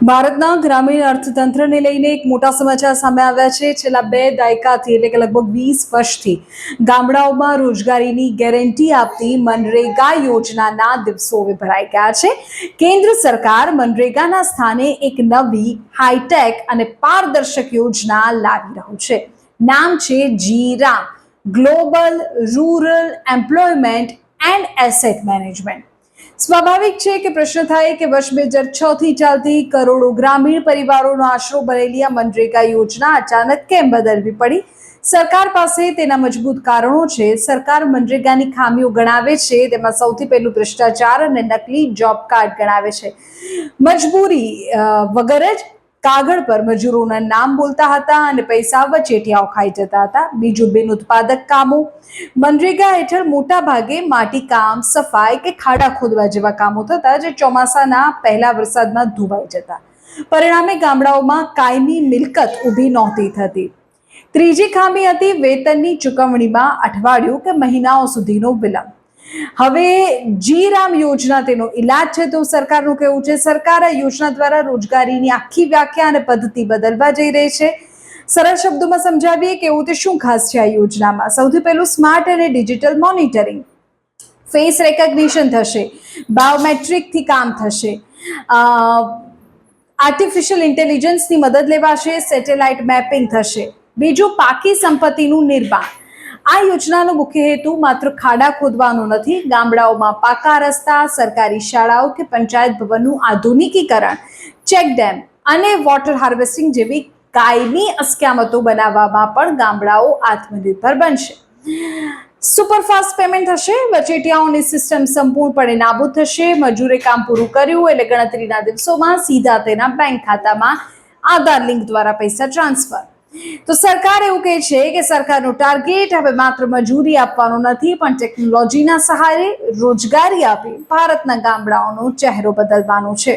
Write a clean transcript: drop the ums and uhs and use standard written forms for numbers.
ભારતના ગ્રામીણ અર્થતંત્રને લઈને એક મોટા સમાચાર સામે આવ્યા છે। છેલ્લા 2 દાયકાથી એટલે કે લગભગ 20 વર્ષથી ગામડાઓમાં રોજગારીની ગેરંટી આપતી મનરેગા યોજનાના દિવસો હવે ભરાઈ ગયા છે। કેન્દ્ર સરકાર મનરેગાના સ્થાને એક નવી હાઈટેક અને પારદર્શક યોજના લાવી રહ્યું છે। નામ છે G RAM, global rural employment and asset management. સ્વાભાવિક છે કે પ્રશ્ન થાય કે વર્ષ 2006 થી ચાલતી કરોડો ગ્રામીણ પરિવારોનો આશરો બનેલી આ મનરેગા યોજના અચાનક કેમ બદલવી પડી। સરકાર પાસે તેના મજબૂત કારણો છે। સરકાર મનરેગાની ખામીઓ ગણાવે છે, તેમાં સૌથી પહેલું ભ્રષ્ટાચાર અને નકલી જોબ કાર્ડ ગણાવે છે। મજબૂરી વગર જ કાગળ પર મજૂરોના નામ બોલતા હતા અને પૈસા વચેટિયાઓ ખાઈ જતા હતા। બીજું, બિન ઉત્પાદક કામો। મનરેગા હેઠળ મોટા ભાગે માટી કામ, સફાઈ કે ખાડા ખોદવા જેવા કામો થતા, જે ચોમાસાના પહેલા વરસાદમાં ધોવાઈ જતા। પરિણામે ગામડાઓમાં કાયમી મિલકત ઊભી નહોતી થતી। ત્રીજી ખામી હતી વેતનની ચૂકવણીમાં અઠવાડિયું કે મહિનાઓ સુધીનો વિલંબ। હવે જી-રામ યોજના તેનો ઈલાજ છે, તો સરકારનું કહેવું છે। સરકાર આ યોજના દ્વારા રોજગારીની આખી વ્યાખ્યા અને પદ્ધતિ બદલવા જઈ રહી છે। સરળ શબ્દોમાં સમજાવીએ કે એવું તે શું ખાસ છે આ યોજનામાં। સૌથી પહેલું, સ્માર્ટ અને ડિજિટલ મોનિટરિંગ। ફેસ રેકગ્નિશન થશે, બાયોમેટ્રિકથી કામ થશે, આર્ટિફિશિયલ ઇન્ટેલિજન્સની મદદ લેવાશે, સેટેલાઇટ મેપિંગ થશે। બીજું, પાકી સંપત્તિનું નિર્માણ। આ યોજનાનો મુખ્ય હેતુ માત્ર ખાડા ખોદવાનો નથી। ગામડાઓમાં પાકા રસ્તા, સરકારી શાળાઓ કે પંચાયત ભવનનું આધુનિકીકરણ, ચેકડેમ અને વોટર હાર્વેસ્ટિંગ જેવી કાયમી અસ્કયામતો બનાવવામાં પણ ગામડાઓ આત્મનિર્ભર બનશે। સુપરફાસ્ટ પેમેન્ટ થશે, વચેટિયાઓની સિસ્ટમ સંપૂર્ણપણે નાબૂદ થશે। મજૂરે કામ પૂરું કર્યું એટલે ગણતરીના દિવસોમાં સીધા તેના બેંક ખાતામાં આધાર લિંક દ્વારા પૈસા ટ્રાન્સફર। તો સરકાર એવું કહે છે કે સરકારનો ટાર્ગેટ હવે માત્ર મજૂરી આપવાનો નથી, પણ ટેકનોલોજીના સહારે રોજગારી આપી ભારતના ગામડાઓનો ચહેરો બદલવાનો છે।